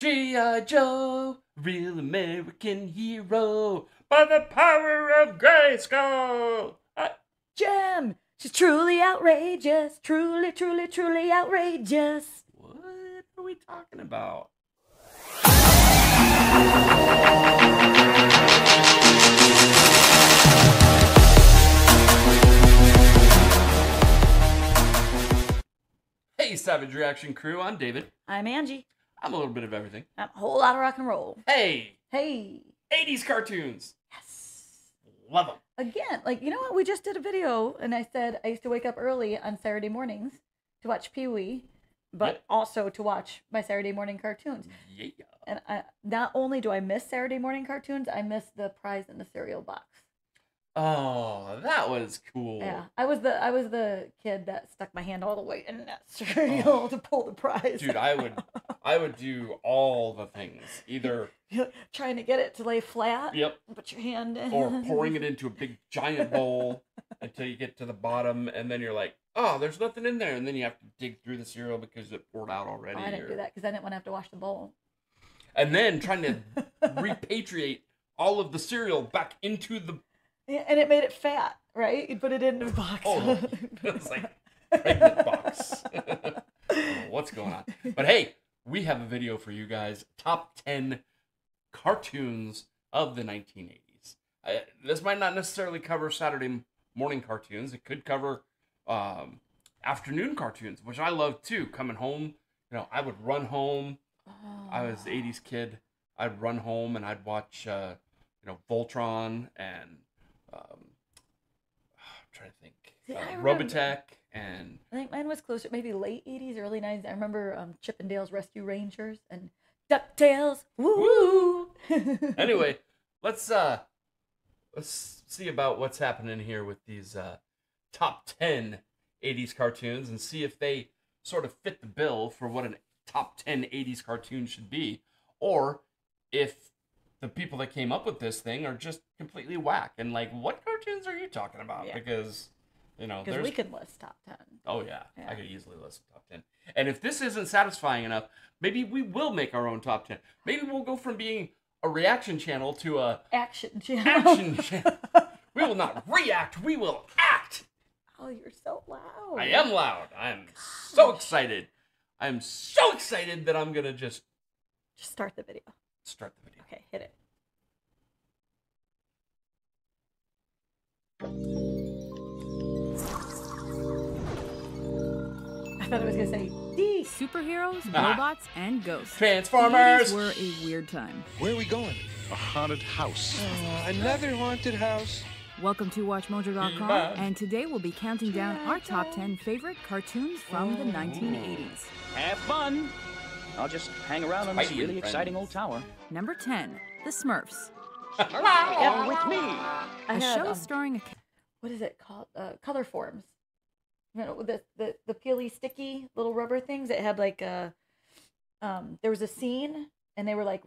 G.I. Joe, real American hero, by the power of Grayskull. Jem, she's truly outrageous. Truly, truly, truly outrageous. What are we talking about? Hey, Savage Reaction crew, I'm David. I'm Angie. I'm a little bit of everything. I'm a whole lot of rock and roll. Hey, Hey. 80s cartoons. Yes. Love them. Again, you know what? We just did a video, and I said I used to wake up early on Saturday mornings to watch Pee-wee, but Yep. also to watch my Saturday morning cartoons. Yeah. And not only do I miss Saturday morning cartoons, I miss the prize in the cereal box. Oh, that was cool. Yeah, I was the kid that stuck my hand all the way in that cereal to pull the prize. Dude, I would do all the things. Either trying to get it to lay flat. Yep. Put your hand in. Or pouring it into a big giant bowl until you get to the bottom, and then you're like, oh, there's nothing in there, and then you have to dig through the cereal because it poured out already. Oh, I didn't do that because I didn't want to have to wash the bowl. And then trying to repatriate all of the cereal back into the... Yeah, and it made it fat, right? You put it in a box. Oh, it was like pregnant box. What's going on? But hey, we have a video for you guys. Top 10 cartoons of the 1980s. This might not necessarily cover Saturday morning cartoons. It could cover afternoon cartoons, which I love too. Coming home, I would run home. I was an 80s kid. I'd run home and I'd watch, Voltron and I'm trying to think, Robotech and... I think mine was closer, maybe late 80s, early 90s. I remember Chip 'n Dale's Rescue Rangers and DuckTales. Woo! Anyway, let's see about what's happening here with these top 10 80s cartoons and see if they sort of fit the bill for what a top 10 80s cartoon should be, or if the people that came up with this thing are just completely whack and like, what cartoons are you talking about? Yeah. Because because we could list top 10. Oh yeah, I could easily list top 10. And if this isn't satisfying enough, maybe we will make our own top 10. Maybe we'll go from being a reaction channel to a action channel. We will not react, we will act. Oh, you're so loud. I am loud. I am so excited. I am so excited that I'm gonna just start the video. Start the video. Okay, hit it. I thought it was gonna say D. Superheroes, robots, and ghosts. Transformers! These were a weird time. Where are we going? A haunted house. Another haunted house? Welcome to WatchMojo.com, and today we'll be counting down our top 10 favorite cartoons from the 1980s. Have fun! I'll just hang around on this really exciting old tower. Number 10, The Smurfs. Come with me! A show starring a... What is it called? Color Forms. The peely, sticky little rubber things. It had like a... there was a scene, and they were like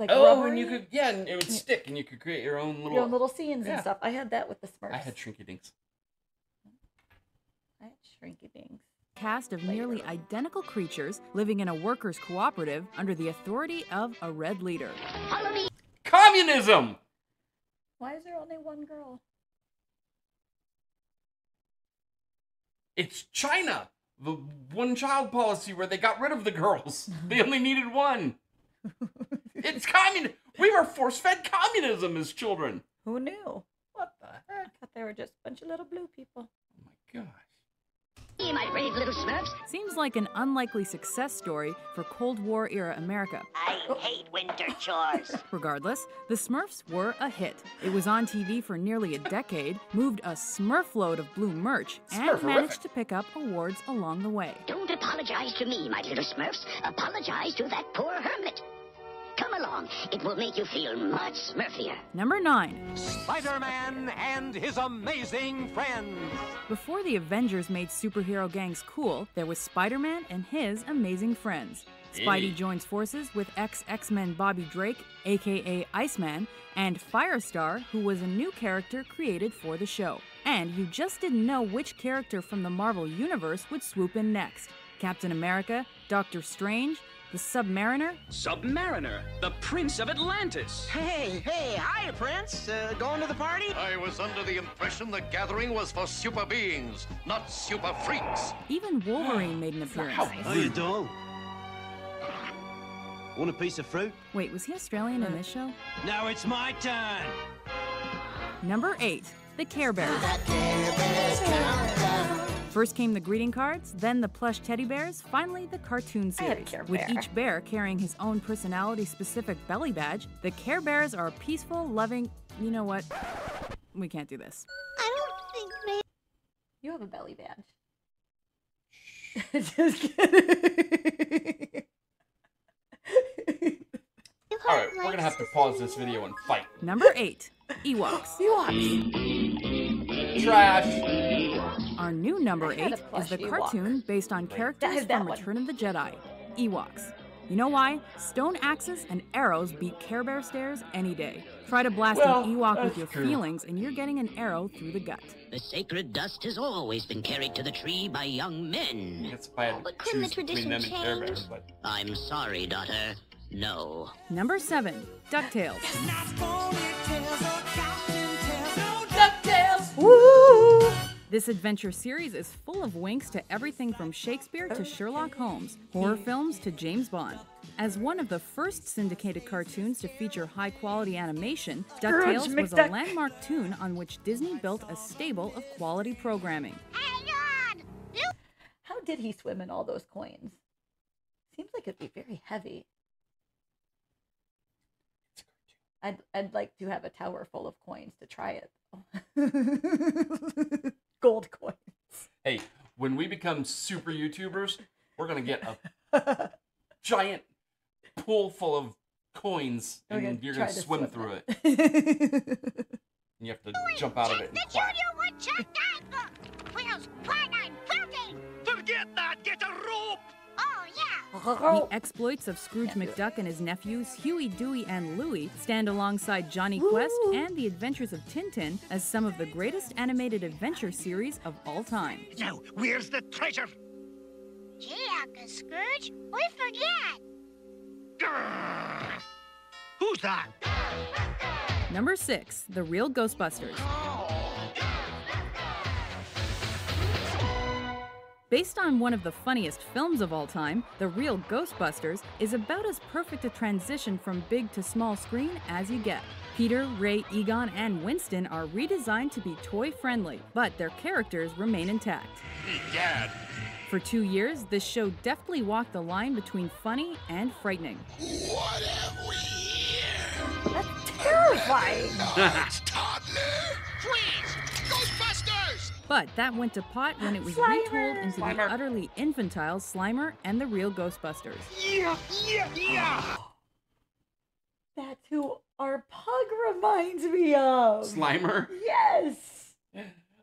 oh, rubbery. and you could, and it would stick, and you could create your own little scenes and stuff. I had that with the Smurfs. I had Shrinky Dinks. I had Shrinky Dinks. Cast of nearly identical creatures living in a workers' cooperative under the authority of a red leader. Communism! Why is there only one girl? It's China! The one-child policy where they got rid of the girls. They only needed one. It's communism. We were force-fed communism as children. Who knew? What the heck? I thought they were just a bunch of little blue people. Oh my gosh. Hey, my brave little Smurfs. Seems like an unlikely success story for Cold War era America. I hate winter chores. Regardless, the Smurfs were a hit. It was on TV for nearly a decade, moved a Smurf load of blue merch, and managed to pick up awards along the way. Don't apologize to me, my little Smurfs. Apologize to that poor hermit. Come along. It will make you feel much Smurfier. Number 9. Spider-Man and his amazing friends. Before the Avengers made superhero gangs cool, there was Spider-Man and his amazing friends. Spidey joins forces with ex-X-Men Bobby Drake, aka Iceman, and Firestar, who was a new character created for the show. And you just didn't know which character from the Marvel Universe would swoop in next. Captain America, Doctor Strange, The Submariner? Submariner, the Prince of Atlantis. Hey, hi, Prince. Going to the party? I was under the impression the gathering was for super beings, not super freaks. Even Wolverine made an appearance. How you doing? Want a piece of fruit? Wait, was he Australian in this show? Now it's my turn. Number 8, the Care Bears. First came the greeting cards, then the plush teddy bears, finally the cartoon I had a series. Care With Bear. each bear carrying his own personality-specific belly badge, the Care Bears are peaceful, loving... You know what? We can't do this. I don't think maybe. You have a belly badge. Just kidding. Alright, we're gonna have to pause this video and fight. Number 8, Ewoks. Trash! Our new number I had 8 a is plush the Ewok. cartoon based on I characters had that from one. Return of the Jedi, Ewoks. You know why? Stone axes and arrows beat Care Bear stares any day. Try to blast Well, an Ewok with that's your true. feelings and you're getting an arrow through the gut. The sacred dust has always been carried to the tree by young men. That's if I had But to couldn't the choose between them and tradition Care Bear, change? but I'm sorry, daughter. No. Number 7, DuckTales. DuckTales! Woo! This adventure series is full of winks to everything from Shakespeare to Sherlock Holmes, horror films to James Bond. As one of the first syndicated cartoons to feature high-quality animation, DuckTales was a McDuck. landmark tune on which Disney built a stable of quality programming. How did he swim in all those coins? Seems like it'd be very heavy. I'd like to have a tower full of coins to try it. Gold coins. hey, when we become super YouTubers, we're gonna get a giant pool full of coins and Okay, you're try gonna to swim through it. it. And you have to jump out of it and quack. Forget that! Get a rope! Oh, yeah. The exploits of Scrooge McDuck and his nephews, Huey, Dewey, and Louie, stand alongside Johnny Quest and the adventures of Tintin as some of the greatest animated adventure series of all time. Now, where's the treasure? Gee, Uncle Scrooge, we forget. Grrr. Who's that? Number 6, The Real Ghostbusters. Based on one of the funniest films of all time, The Real Ghostbusters is about as perfect a transition from big to small screen as you get. Peter, Ray, Egon, and Winston are redesigned to be toy-friendly, but their characters remain intact. Egad. For 2 years, this show deftly walked the line between funny and frightening. What have we here? That's terrifying. It's toddler. Freeze! Ghostbusters! But that went to pot when it was Slimer! retooled into the utterly infantile Slimer and The Real Ghostbusters. That's who our pug reminds me of. Slimer? Yes.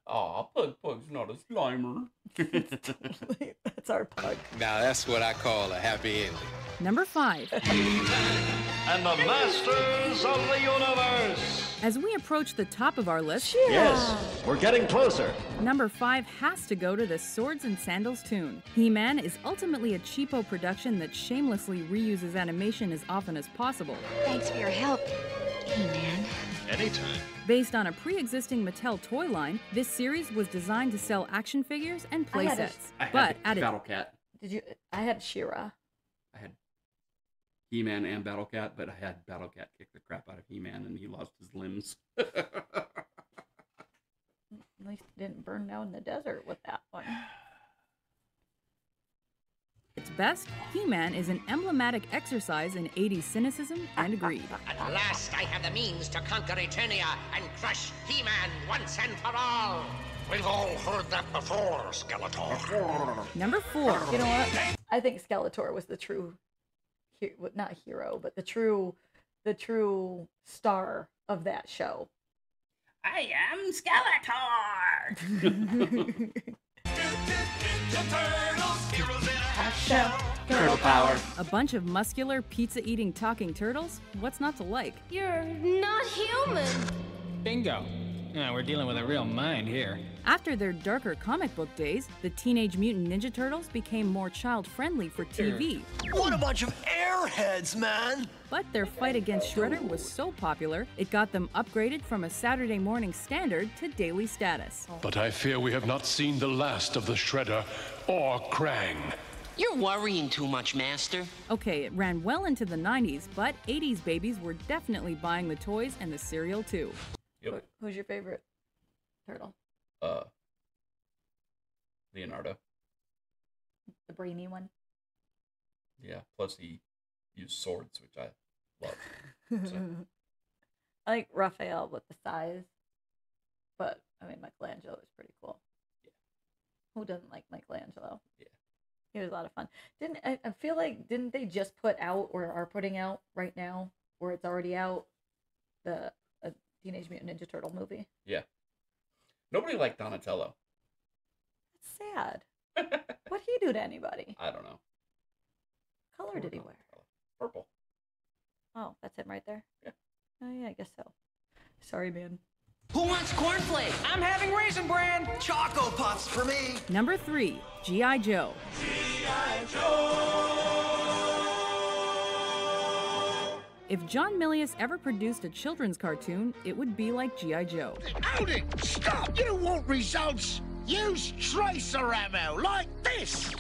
Aw, Pug's not a Slimer. That's our pug. Now that's what I call a happy ending. Number 5. And the masters of the universe. As we approach the top of our list, Yes, we're getting closer. number 5 has to go to the Swords and Sandals tune. He-Man is ultimately a cheapo production that shamelessly reuses animation as often as possible. Thanks for your help, He-Man. Anytime. Based on a pre-existing Mattel toy line, this series was designed to sell action figures and I had a- playsets. I had But the at Battle Cat. Did you? I had She-Ra. I had He-Man and Battle Cat, but I had Battle Cat kick the crap out of He-Man and he lost his limbs. At least it didn't burn down in the desert with that one. its best, He-Man is an emblematic exercise in 80s cynicism and greed. At last, I have the means to conquer Eternia and crush He-Man once and for all. We've all heard that before, Skeletor. Number 4. You know what? I think Skeletor was the true, not hero, but the true star of that show. I am Skeletor! Turtle power. A bunch of muscular, pizza-eating talking turtles? What's not to like? You're not human. Bingo. Yeah, we're dealing with a real mind here. After their darker comic book days, the Teenage Mutant Ninja Turtles became more child-friendly for TV. What a bunch of airheads, man! But their fight against Shredder was so popular, it got them upgraded from a Saturday morning standard to daily status. But I fear we have not seen the last of the Shredder or Krang. You're worrying too much, Master. Okay, it ran well into the 90s, but 80s babies were definitely buying the toys and the cereal too. Yep. Who's your favorite turtle? Leonardo. The brainy one? Yeah, plus he used swords, which I love. So. I like Raphael with the size, but I mean, Michelangelo is pretty cool. Yeah. Who doesn't like Michelangelo? Yeah. He was a lot of fun. I feel like, didn't they just put out or are putting out right now, or it's already out, the Teenage Mutant Ninja Turtle movie? Yeah. Nobody liked Donatello. That's sad. What'd he do to anybody? I don't know. What color did he wear? Purple. Oh, that's him right there? Yeah. Oh, yeah, I guess so. Sorry, man. Who wants cornflakes? I'm having Raisin Bran! Choco Puffs for me! Number 3, G.I. Joe. G.I. Joe! If John Milius ever produced a children's cartoon, it would be like G.I. Joe. Hold it! Stop! You want results? Use tracer ammo, like this!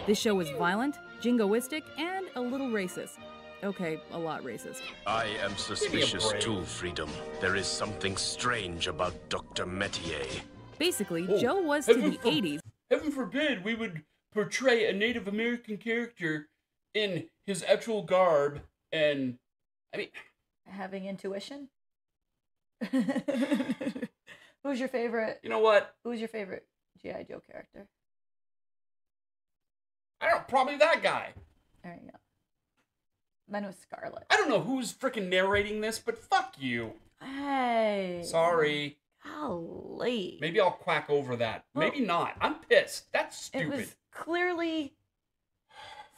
This show was violent, jingoistic, and a little racist. Okay, a lot racist. I am suspicious too, Freedom. There is something strange about Dr. Metier. Basically, Joe was to the 80s. Heaven forbid we would portray a Native American character in his actual garb and, I mean... Having intuition? Who's your favorite? You know what? Who's your favorite G.I. Joe character? I don't know, probably that guy. There you go. Mine was Scarlet. I don't know who's freaking narrating this, but fuck you. Hey. Sorry. Golly. Maybe I'll quack over that. Well, maybe not. I'm pissed. That's stupid. It was clearly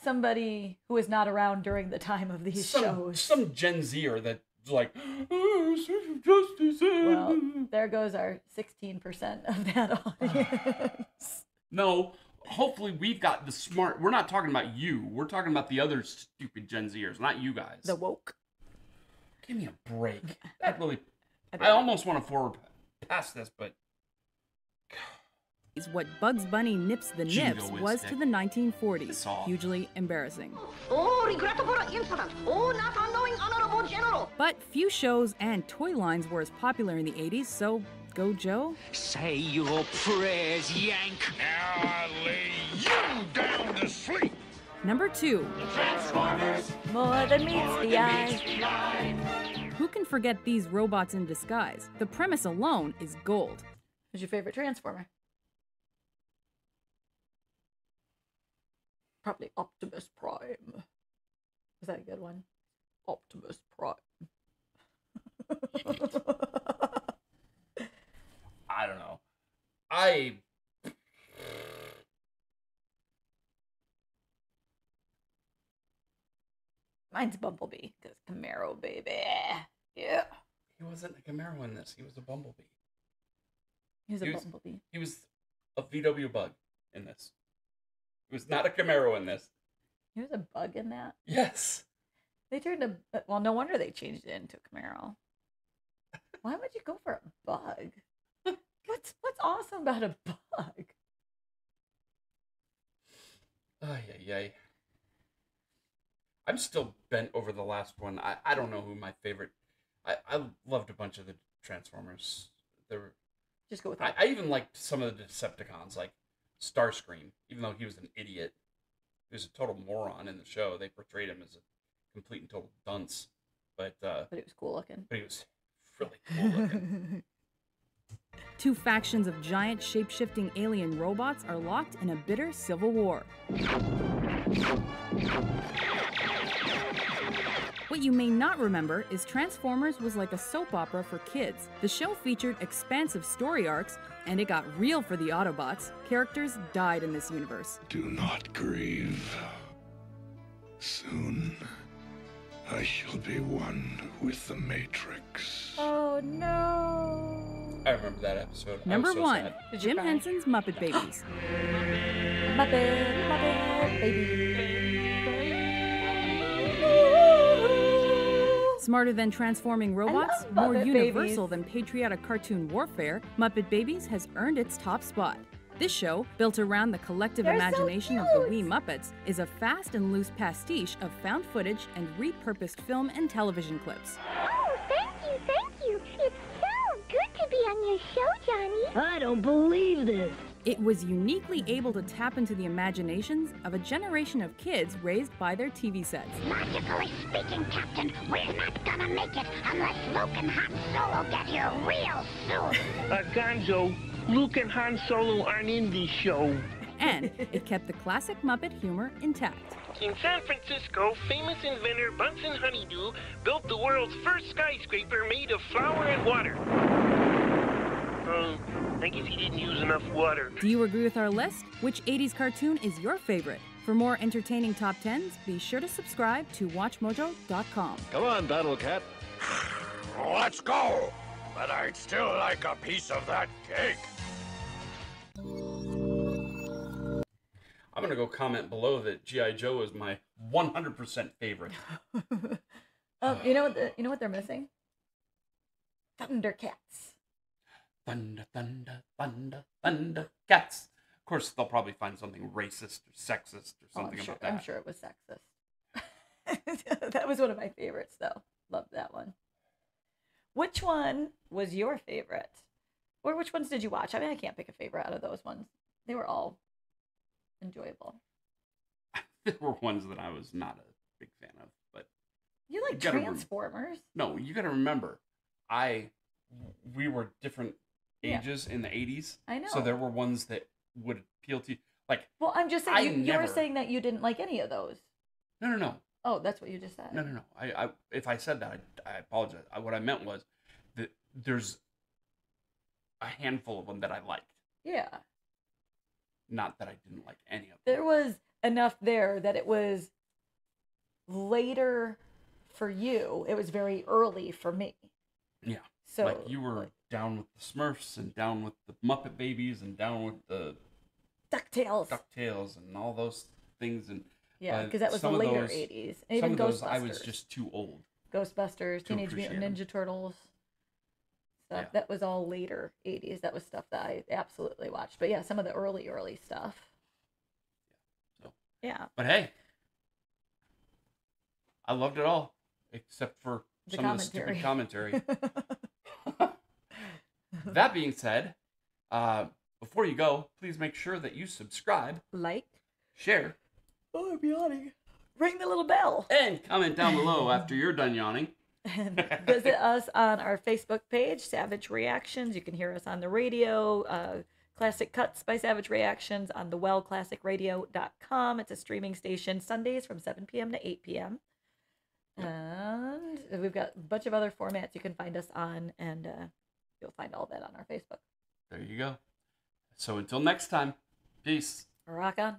somebody who was not around during the time of these shows. Some Gen Zer that's like, oh, social justice. Well, there goes our 16% of that audience. No. Hopefully we've got the smart... We're not talking about you. We're talking about the other stupid Gen Zers, not you guys. The woke. Give me a break. That really... I almost want to forward past this, but... Is what Bugs Bunny Nips the Nips was to the 1940s. Hugely embarrassing. Oh, regrettable incident. Oh, not unknowing honorable general. But few shows and toy lines were as popular in the 80s, so... Go, Joe? Say your prayers, Yank. Now I lay you down to sleep. Number 2. The Transformers. More than meets the eye. Who can forget these robots in disguise? The premise alone is gold. Who's your favorite Transformer? Probably Optimus Prime. Was that a good one? Optimus Prime. I don't know. Mine's Bumblebee, because Camaro, baby. Yeah. He wasn't a Camaro in this. He was a Bumblebee. He was a Bumblebee. He was a VW Bug in this. He was not a Camaro in this. He was a bug in that? Yes. They turned a... Well, no wonder they changed it into a Camaro. Why would you go for a bug? What's awesome about a bug? Ay. I'm still bent over the last one. I don't know who my favorite... I loved a bunch of the Transformers. They were... Just go with that. I even liked some of the Decepticons, like Starscream, even though he was an idiot. He was a total moron in the show. They portrayed him as a complete and total dunce. But it was cool looking. But he was really cool looking. Two factions of giant shape-shifting alien robots are locked in a bitter civil war. What you may not remember is Transformers was like a soap opera for kids. The show featured expansive story arcs, and it got real for the Autobots. Characters died in this universe. Do not grieve. Soon, I shall be one with the Matrix. Oh, Oh no. I remember that episode. Number I was so 1, sad. Jim Henson's Muppet Babies. Muppet Baby. Smarter than transforming robots, love more Muppet universal Babies. than patriotic cartoon warfare, Muppet Babies has earned its top spot. This show, built around the collective They're so imagination of the wee Muppets, is a fast and loose pastiche of found footage and repurposed film and television clips. Oh, thank you. It's so good to be on your show, Johnny. I don't believe this. It was uniquely able to tap into the imaginations of a generation of kids raised by their TV sets. Logically speaking, Captain, we're not gonna make it unless Luke and Han Solo get here real soon. Gonzo, Luke and Han Solo aren't in this show. And it kept the classic Muppet humor intact. In San Francisco, famous inventor Bunsen Honeydew built the world's first skyscraper made of flour and water. I guess he didn't use enough water. Do you agree with our list? Which 80s cartoon is your favorite? For more entertaining top 10s, be sure to subscribe to WatchMojo.com. Come on, Battle Cat. Let's go! But I'd still like a piece of that cake. I'm going to go comment below that G.I. Joe is my 100% favorite. You know what they're missing? Thundercats. Thunder, thunder, thunder, thunder, cats. Of course, they'll probably find something racist or sexist or something about that. I'm sure it was sexist. That was one of my favorites, though. Loved that one. Which one was your favorite? Or which ones did you watch? I mean, I can't pick a favorite out of those ones. They were all enjoyable. There were ones that I was not a big fan of, but you like Transformers? No, you got to remember, we were different ages in the 80s. I know. So there were ones that would appeal to you. Like, well, I'm just saying you were saying that you didn't like any of those. No. Oh, that's what you just said. No. I if I said that, I apologize. What I meant was that there's a handful of them that I liked. Yeah. Not that I didn't like any of them. There was enough there that it was later for you. It was very early for me. Yeah. So like you were down with the Smurfs and down with the Muppet Babies and down with the DuckTales and all those things. And yeah, because that was the later 80s. And even Ghostbusters. I was just too old. Ghostbusters, Teenage Mutant Ninja Turtles. Stuff. Yeah. That was all later 80s. That was stuff that I absolutely watched. But yeah, some of the early stuff. So. Yeah. But hey, I loved it all except for some of the stupid commentary. That being said, before you go, please make sure that you subscribe, like, share. Oh, I'm yawning. Ring the little bell. And comment down below after you're done yawning. And visit us on our Facebook page, Savage Reactions. You can hear us on the radio, Classic Cuts by Savage Reactions on thewellclassicradio.com. It's a streaming station Sundays from 7 p.m. to 8 p.m. And we've got a bunch of other formats you can find us on, and you'll find all that on our Facebook. There you go. So until next time, peace. Rock on.